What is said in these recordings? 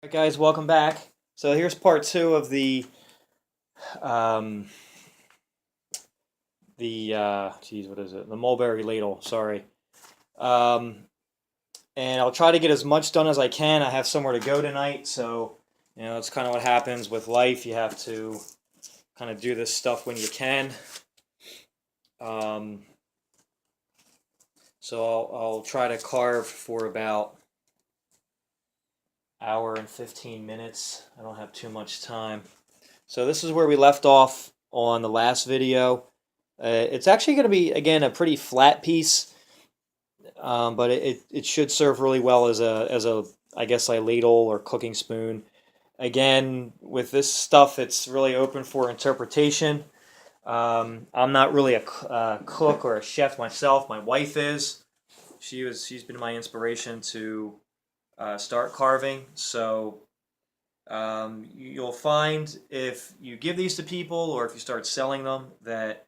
Alright guys, welcome back. So here's part two of um, geez, what is it? The mulberry ladle. Sorry. Um, and I'll try to get as much done as I can. I have somewhere to go tonight, so it's kind of what happens with life. You have to kind of do this stuff when you can. Um, so I'll try to carve for about hour and 15 minutes. I don't have too much time. So this is where we left off on the last video. It's actually going to be, again, a pretty flat piece, but it should serve really well as a I guess a ladle or cooking spoon. Again, with this stuff, it's really open for interpretation. I'm not really a cook or a chef myself. My wife is. She's been my inspiration to start carving. So you'll find if you give these to people or if you start selling them that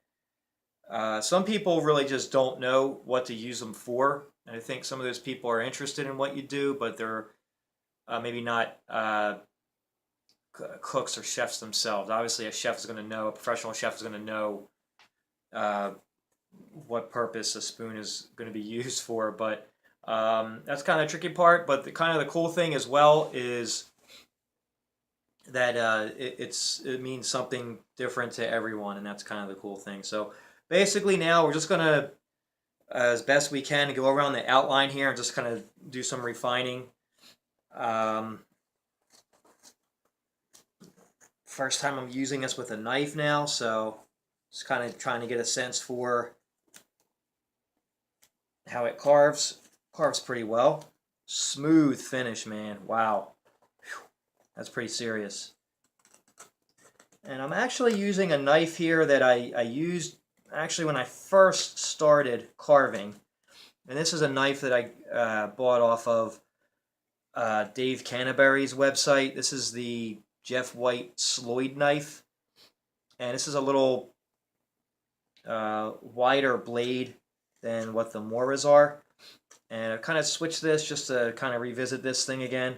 some people really just don't know what to use them for. And I think some of those people are interested in what you do, but they're maybe not cooks or chefs themselves. Obviously, a chef is going to know, a professional chef is going to know uh, what purpose a spoon is going to be used for. But that's kind of the tricky part. But the cool thing as well is that it means something different to everyone, and that's kind of the cool thing. So basically, now we're just gonna, as best we can, go around the outline here and just kind of do some refining. Um, First time I'm using this with a knife now, so just kind of trying to get a sense for how it carves. Carves pretty well. Smooth finish, man. Wow. Whew. That's pretty serious. And I'm actually using a knife here that I used actually when I first started carving. And this is a knife that I bought off of Dave Canterbury's website. This is the Jeff White Sloyd knife. And this is a little wider blade than what the Moras are. And I kind of switched this just to kind of revisit this thing again.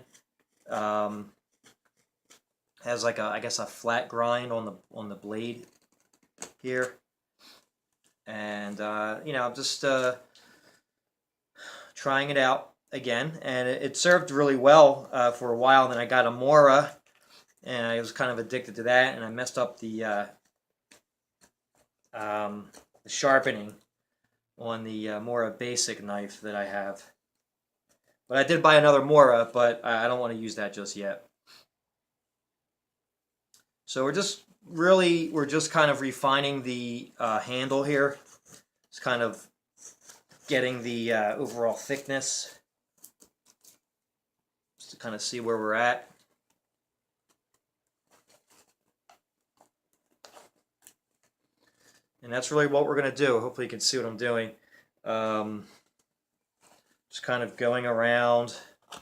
Has like I guess a flat grind on the blade here, and I'm just trying it out again, and it served really well for a while. And then I got a Mora, and I was kind of addicted to that, and I messed up the sharpening on the Mora basic knife that I have. But I did buy another Mora, but I don't want to use that just yet. So we're just kind of refining the handle here. It's kind of getting the overall thickness, just to kind of see where we're at. And that's really what we're going to do. Hopefully you can see what I'm doing. Just kind of going around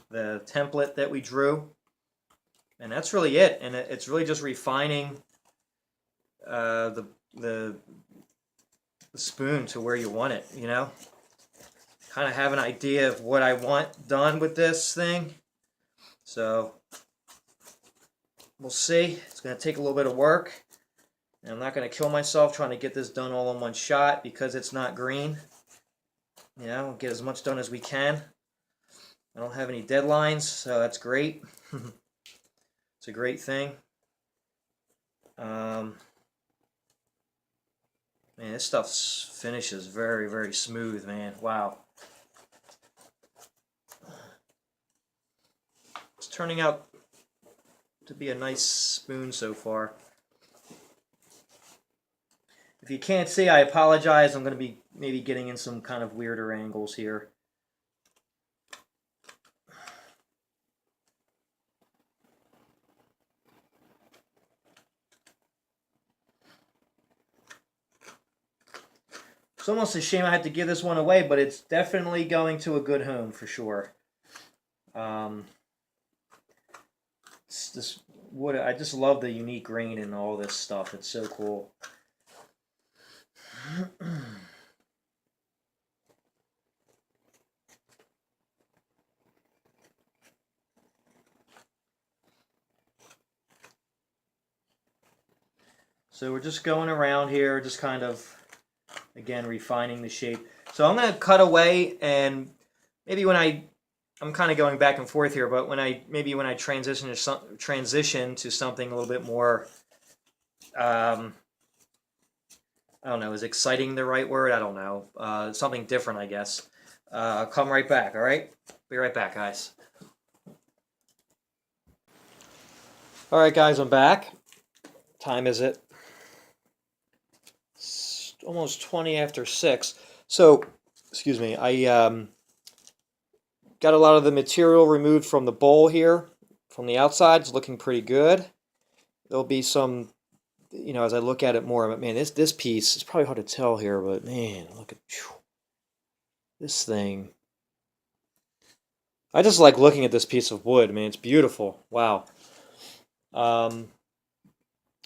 the template that we drew. And that's really it. And it's really just refining the spoon to where you want it, Kind of have an idea of what I want done with this thing. So we'll see. It's going to take a little bit of work. And I'm not going to kill myself trying to get this done all in one shot because it's not green. We'll get as much done as we can. I don't have any deadlines, so that's great. It's a great thing. Man, this stuff finishes very, very smooth, man. Wow. It's turning out to be a nice spoon so far. If you can't see, I apologize. I'm going to be maybe getting in some kind of weirder angles here. It's almost a shame I had to give this one away, but it's definitely going to a good home for sure. It's this wood. I just love the unique grain in all this stuff. It's so cool. So we're just going around here, just kind of, again, refining the shape. So I'm going to cut away, and maybe when I'm kind of going back and forth here, but when I transition to something a little bit more, I don't know, is exciting the right word? I don't know. Something different, I guess. I'll come right back, all right? Be right back, guys. All right, guys, I'm back. Time is it? It's almost 20 after 6. So, excuse me, I got a lot of the material removed from the bowl here. From the outside, it's looking pretty good. There'll be some, you know, as I look at it more, but man, this piece, it's probably hard to tell here, but man, look at this thing. I just like looking at this piece of wood, man. It's beautiful. Wow.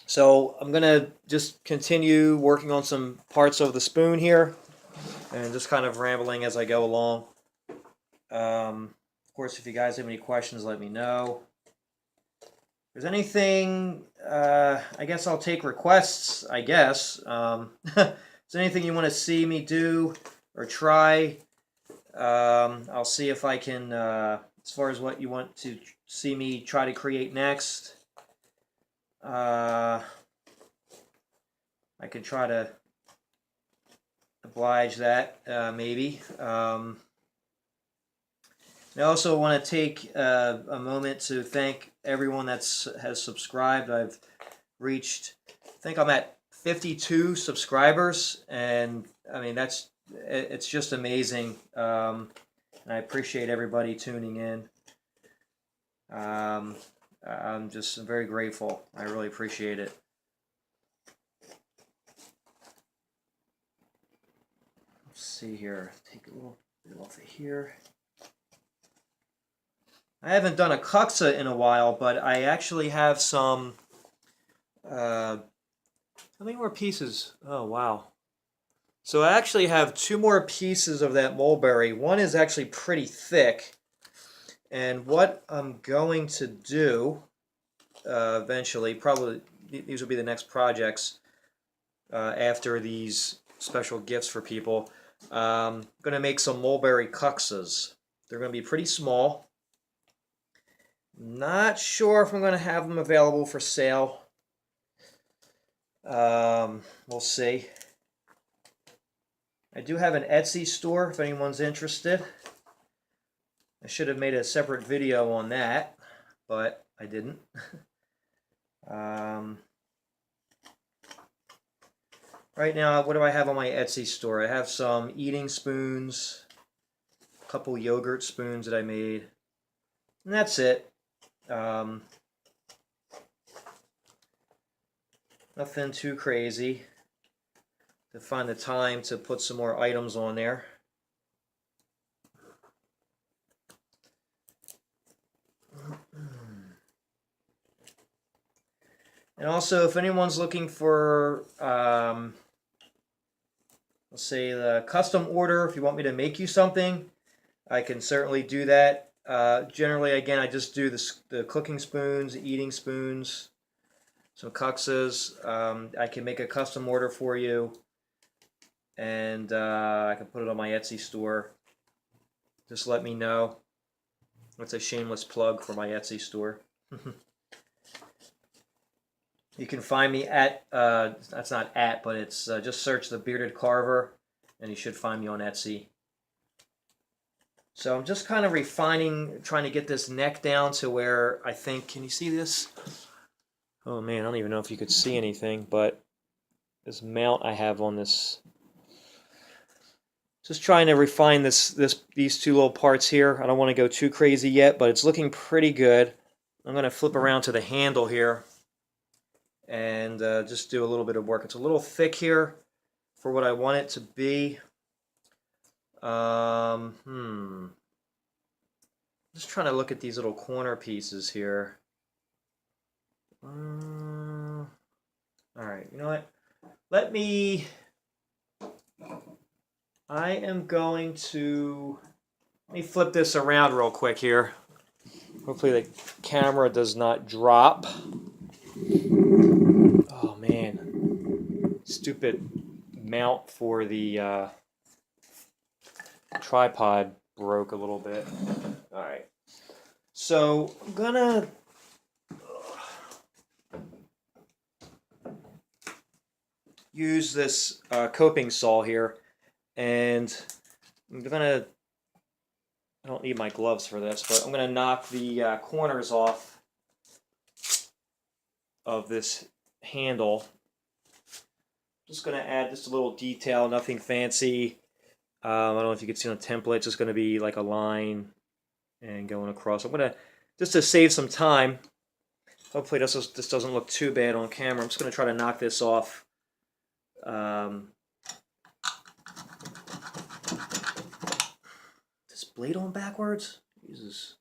So I'm gonna just continue working on some parts of the spoon here, and just kind of rambling as I go along. Of course, if you guys have any questions, let me know. If there's anything, I guess I'll take requests, I guess. If there's anything you want to see me do or try, I'll see if I can, as far as what you want to see me try to create next, I can try to oblige that, maybe. I also want to take a moment to thank everyone that has subscribed. I've reached, I think I'm at 52 subscribers, and I mean it's just amazing. And I appreciate everybody tuning in. I'm just very grateful. I really appreciate it. Let's see here. Take a little bit off of here. I haven't done a kuksa in a while, but I actually have some, how many more pieces? Oh, wow. So I actually have 2 more pieces of that mulberry. One is actually pretty thick. And what I'm going to do, eventually, probably, these will be the next projects after these special gifts for people. I'm going to make some mulberry kuksas. They're going to be pretty small. Not sure if I'm going to have them available for sale. We'll see. I do have an Etsy store if anyone's interested. I should have made a separate video on that, but I didn't. Right now, what do I have on my Etsy store? I have some eating spoons, a couple yogurt spoons that I made, and that's it. Nothing too crazy. To find the time to put some more items on there. And also, if anyone's looking for, let's say, the custom order, if you want me to make you something, I can certainly do that. Generally, again, I just do the cooking spoons, eating spoons, some kuksas. I can make a custom order for you, and I can put it on my Etsy store. Just let me know. That's a shameless plug for my Etsy store. You can find me at, that's not at, but it's just search the Bearded Carver, and you should find me on Etsy. So I'm just kind of refining, trying to get this neck down to where I think, can you see this? Oh man, I don't even know if you could see anything, but this mount I have on this, just trying to refine these 2 little parts here. I don't want to go too crazy yet, but it's looking pretty good. I'm going to flip around to the handle here and just do a little bit of work. It's a little thick here for what I want it to be. Just trying to look at these little corner pieces here. All right, you know what? Let me flip this around real quick here. Hopefully the camera does not drop. Oh man. stupid mount for the tripod broke a little bit. All right, so I'm gonna use this coping saw here, and I'm gonna, I don't need my gloves for this, but I'm gonna knock the corners off of this handle. Just gonna add just a little detail, nothing fancy. I don't know if you can see on the template, it's just gonna be like a line and going across. I'm gonna, just to save some time, hopefully this doesn't look too bad on camera, I'm just gonna try to knock this off. This blade on backwards? Jesus.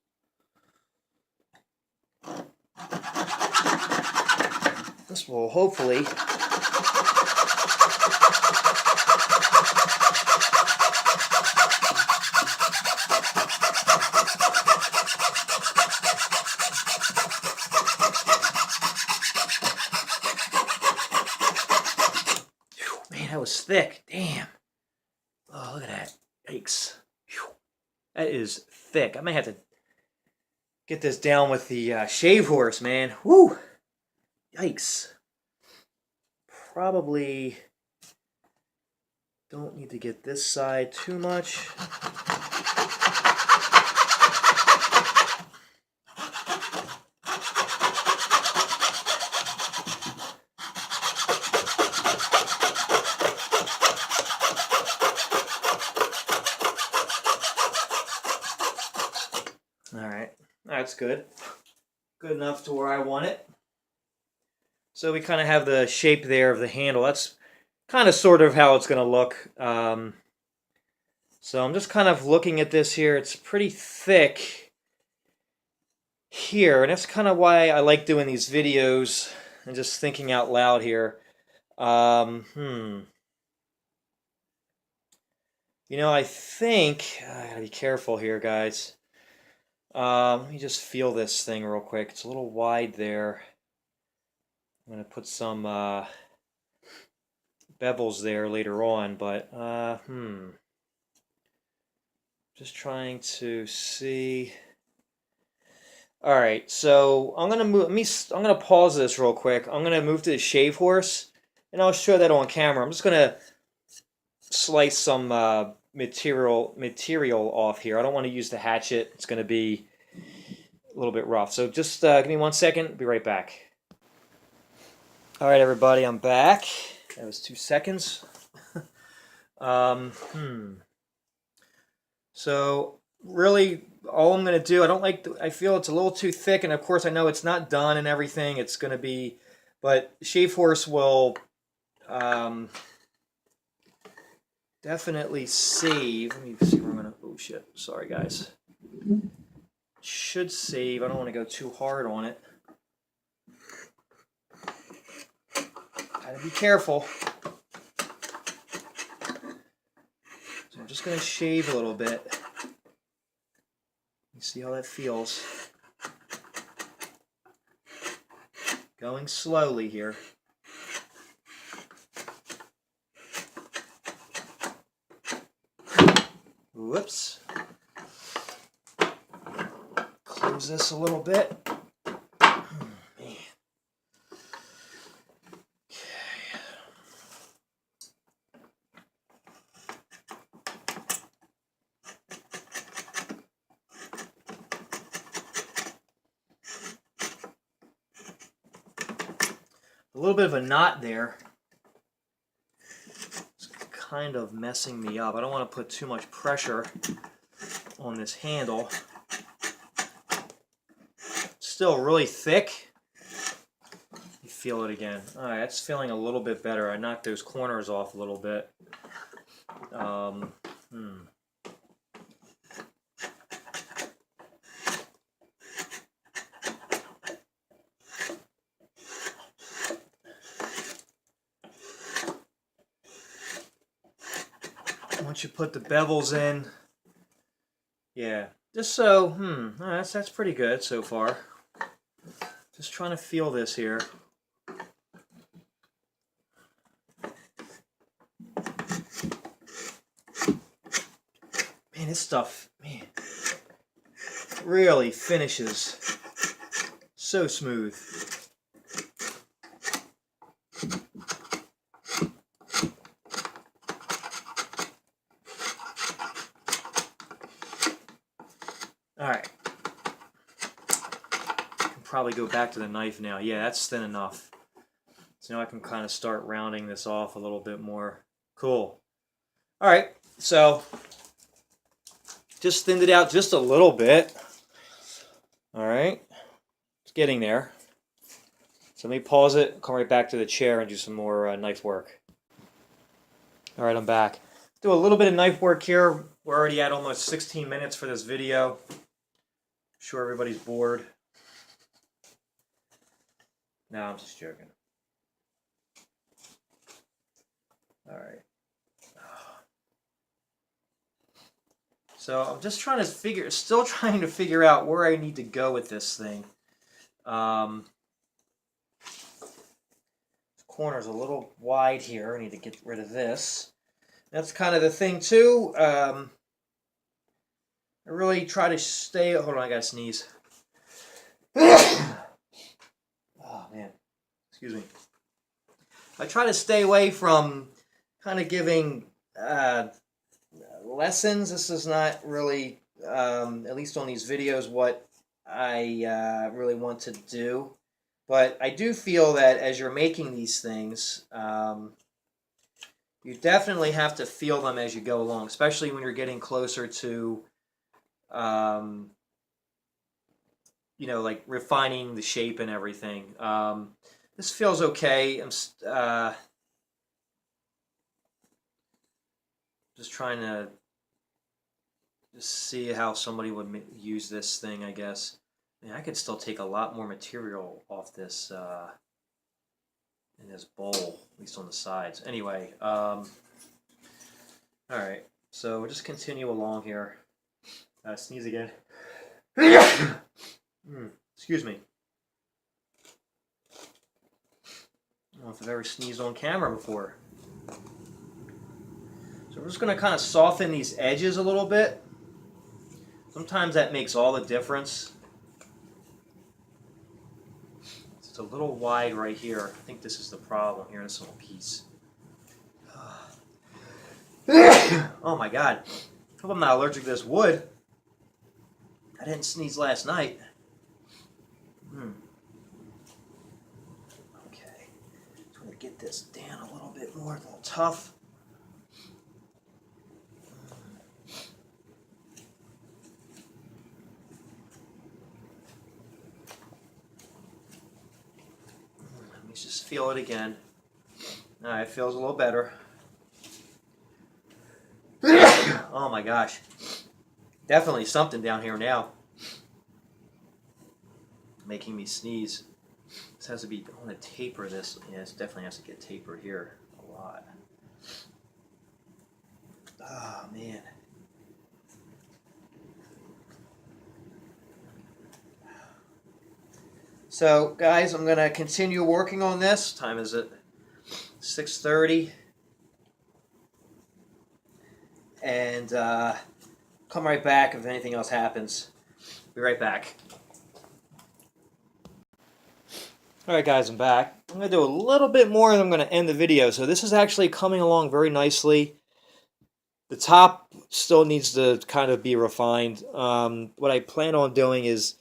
This will hopefully that was thick. Damn. Oh, look at that. Yikes. Whew. That is thick. I may have to get this down with the shave horse, man. Woo. Yikes. Probably don't need to get this side too much. Alright, that's good. Good enough to where I want it. So we kind of have the shape there of the handle. That's kind of sort of how it's going to look. So I'm just kind of looking at this here. It's pretty thick here, and that's kind of why I like doing these videos and just thinking out loud here. You know, I think I gotta be careful here, guys. Let me just feel this thing real quick. It's a little wide there. I'm gonna put some bevels there later on, but just trying to see. All right, so I'm gonna move. I'm gonna pause this real quick. I'm gonna move to the shave horse, and I'll show that on camera. I'm just gonna slice some material off here. I don't want to use the hatchet. It's gonna be a little bit rough. So just give me 1 second. Be right back. All right, everybody, I'm back. That was 2 seconds. So really, all I'm going to do, I feel it's a little too thick, and of course I know it's not done and everything. It's going to be, but shave horse will definitely save. Let me see where I'm going to, oh shit, sorry guys. Should save. I don't want to go too hard on it. Gotta be careful. So I'm just going to shave a little bit. You see how that feels. Going slowly here. Whoops. Close this a little bit. A little bit of a knot there. It's kind of messing me up. I don't want to put too much pressure on this handle. Still really thick. You feel it again. Alright, that's feeling a little bit better. I knocked those corners off a little bit. Once you put the bevels in, yeah, just so, that's pretty good so far. Just trying to feel this here. this stuff, man, really finishes so smooth. All right. I can probably go back to the knife now. Yeah, that's thin enough. So now I can kind of start rounding this off a little bit more. Cool. All right, so just thinned it out just a little bit. All right, it's getting there. So let me pause it, come right back to the chair and do some more knife work. All right, I'm back. Do a little bit of knife work here. We're already at almost 16 minutes for this video. I'm sure everybody's bored. No, I'm just joking. All right. So I'm just trying to still trying to figure out where I need to go with this thing. This corner's a little wide here. I need to get rid of this. That's kind of the thing too. I really try to stay. Hold on, I gotta sneeze. Oh man, excuse me. I try to stay away from kind of giving lessons. This is not really, at least on these videos, what I really want to do. But I do feel that as you're making these things, you definitely have to feel them as you go along, especially when you're getting closer to, you know, like refining the shape and everything. This feels okay. I'm just trying to just see how somebody would use this thing, I guess. I mean, I could still take a lot more material off this in this bowl, at least on the sides. Anyway, all right. So we'll just continue along here. Sneeze again. Excuse me. I don't know if I've ever sneezed on camera before. So we're just going to kind of soften these edges a little bit. Sometimes that makes all the difference. It's a little wide right here. I think this is the problem here, this little piece. Oh my God. I hope I'm not allergic to this wood. I didn't sneeze last night. Okay. Just want to get this down a little bit more. It's a little tough. Let me just feel it again. All right, feels a little better. Oh my gosh. Definitely something down here now. Making me sneeze. This has to be, I want to taper this. Yeah, it definitely has to get tapered here a lot. Oh man. So guys, I'm going to continue working on this. Time is it? 6:30. And come right back if anything else happens. Be right back. Alright guys, I'm back. I'm going to do a little bit more and I'm going to end the video. So this is actually coming along very nicely. The top still needs to kind of be refined. What I plan on doing is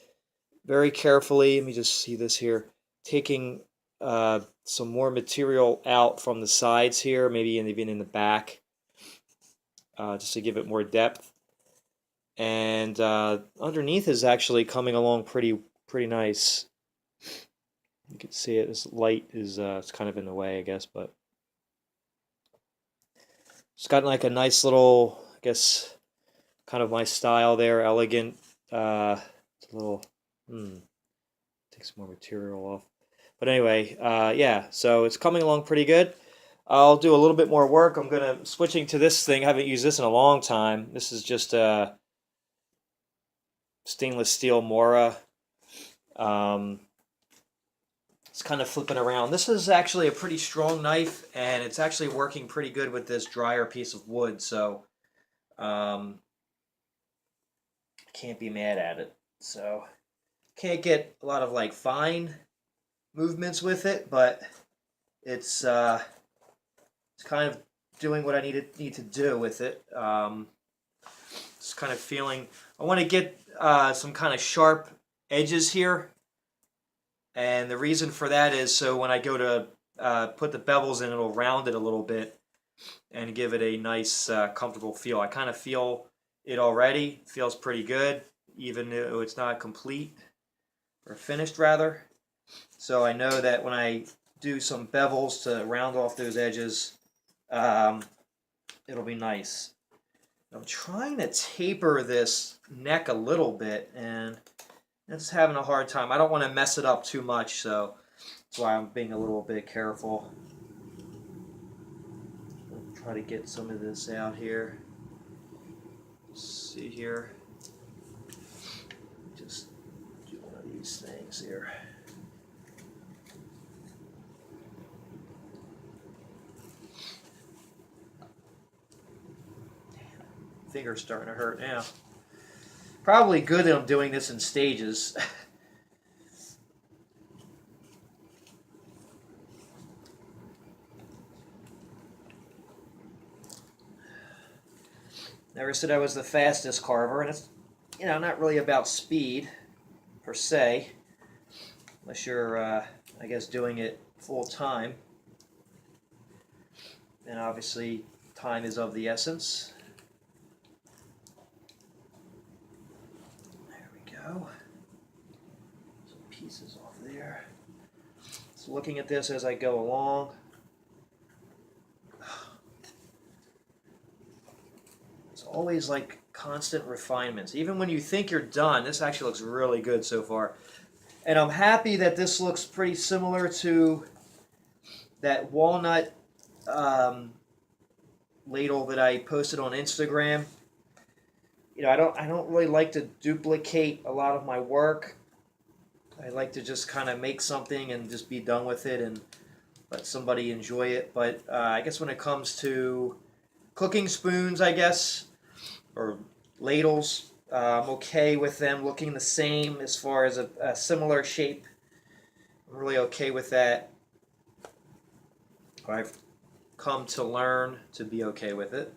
very carefully, let me just see this here, taking some more material out from the sides here, maybe even in the back, just to give it more depth. And underneath is actually coming along pretty nice. You can see it. This light is it's kind of in the way, I guess, but it's got like a nice little, I guess, kind of my style there, elegant. It's a little, take some more material off. But anyway, yeah, so it's coming along pretty good. I'll do a little bit more work. I'm switching to this thing. I haven't used this in a long time. This is just a stainless steel Mora. It's kind of flipping around. This is actually a pretty strong knife, and it's actually working pretty good with this drier piece of wood. So can't be mad at it. So can't get a lot of like fine movements with it, but it's kind of doing what I need to do with it. Just kind of feeling I want to get some kind of sharp edges here, and the reason for that is so when I go to put the bevels in, it'll round it a little bit and give it a nice, comfortable feel. I kind of feel it already. It feels pretty good, even though it's not complete or finished, rather. So I know that when I do some bevels to round off those edges, it'll be nice. I'm trying to taper this neck a little bit, and it's having a hard time. I don't want to mess it up too much, so that's why I'm being a little bit careful. I'll try to get some of this out here. Let's see here. Just do one of these things here. Finger's starting to hurt now. Probably good that I'm doing this in stages. Never said I was the fastest carver, and it's, you know, not really about speed per se, unless you're, I guess, doing it full time. And obviously, time is of the essence. There we go. Some pieces off there. So looking at this as I go along. It's always like constant refinements. Even when you think you're done, this actually looks really good so far. And I'm happy that this looks pretty similar to that walnut ladle that I posted on Instagram. You know, I don't really like to duplicate a lot of my work. I like to just kind of make something and just be done with it and let somebody enjoy it. But I guess when it comes to cooking spoons, I guess, or ladles, I'm okay with them looking the same as far as a similar shape. I'm really okay with that. I've come to learn to be okay with it,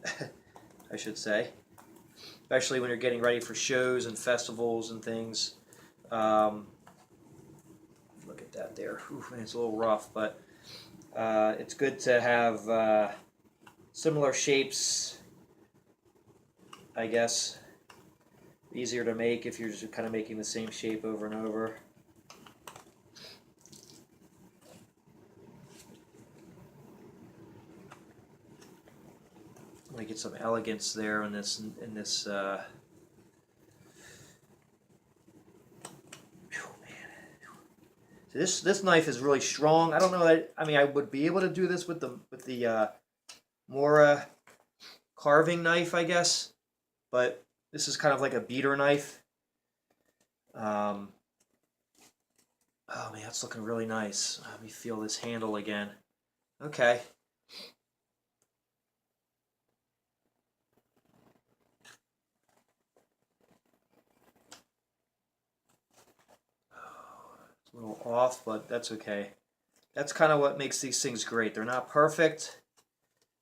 I should say. Especially when you're getting ready for shows and festivals and things. Look at that there. Ooh, man, it's a little rough, but it's good to have similar shapes, I guess. Easier to make if you're just kind of making the same shape over and over. I get some elegance there in this man. So this knife is really strong. I don't know that, I mean, I would be able to do this with the Mora carving knife, I guess, but this is kind of like a beater knife. Oh man, that's looking really nice. Let me feel this handle again. Okay. It's a little off, but that's okay. That's kind of what makes these things great. They're not perfect,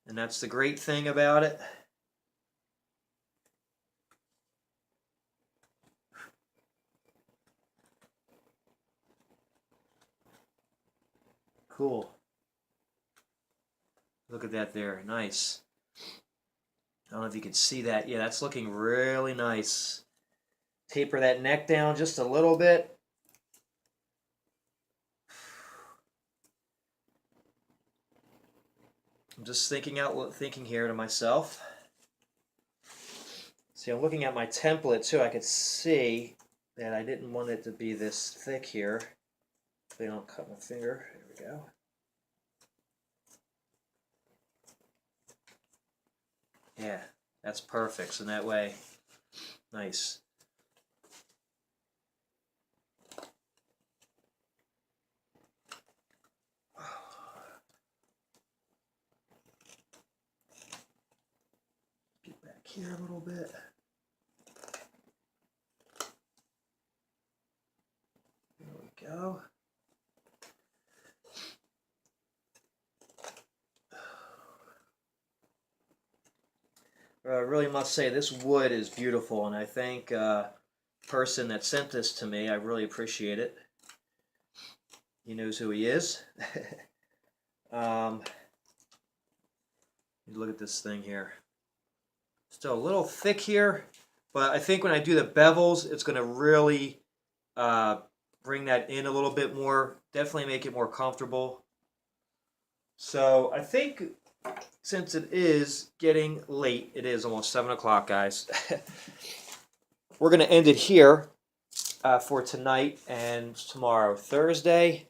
and that's the great thing about it. Cool. Look at that there. Nice. I don't know if you can see that. Yeah, that's looking really nice. Taper that neck down just a little bit. I'm just thinking here to myself. See, I'm looking at my template too. I could see that I didn't want it to be this thick here. Hopefully I don't cut my finger. There we go. Yeah, that's perfect. So that way, nice. Get back here a little bit. really must say this wood is beautiful, and I thank person that sent this to me. I really appreciate it. He knows who he is. um, look at this thing here. Still a little thick here, but I think when I do the bevels, it's going to really bring that in a little bit more. Definitely make it more comfortable. So I think since it is getting late, it is almost 7 o'clock, guys. We're going to end it here for tonight and tomorrow. Thursday,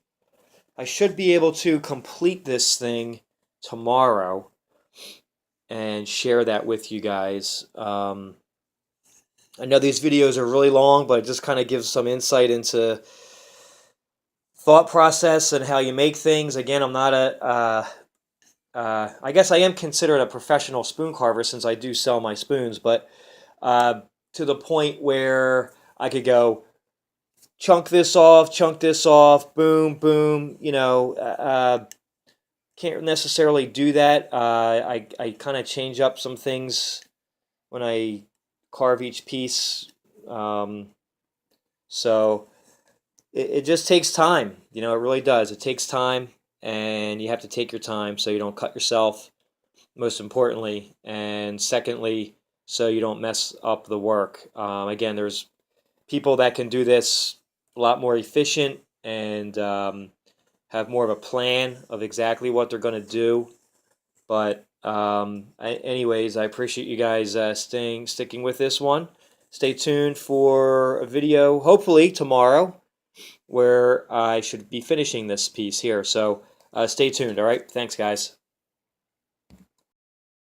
I should be able to complete this thing tomorrow and share that with you guys. I know these videos are really long, but it just kind of gives some insight into thought process and how you make things. Again, I'm not I guess I am considered a professional spoon carver since I do sell my spoons, but to the point where I could go chunk this off, boom, boom, can't necessarily do that. I kind of change up some things when I carve each piece. So it just takes time. It really does. It takes time, and you have to take your time so you don't cut yourself, most importantly. And secondly, so you don't mess up the work. Again, there's people that can do this a lot more efficient and have more of a plan of exactly what they're going to do. But anyways, I appreciate you guys sticking with this one. Stay tuned for a video, hopefully tomorrow, where I should be finishing this piece here. So stay tuned, all right? Thanks, guys.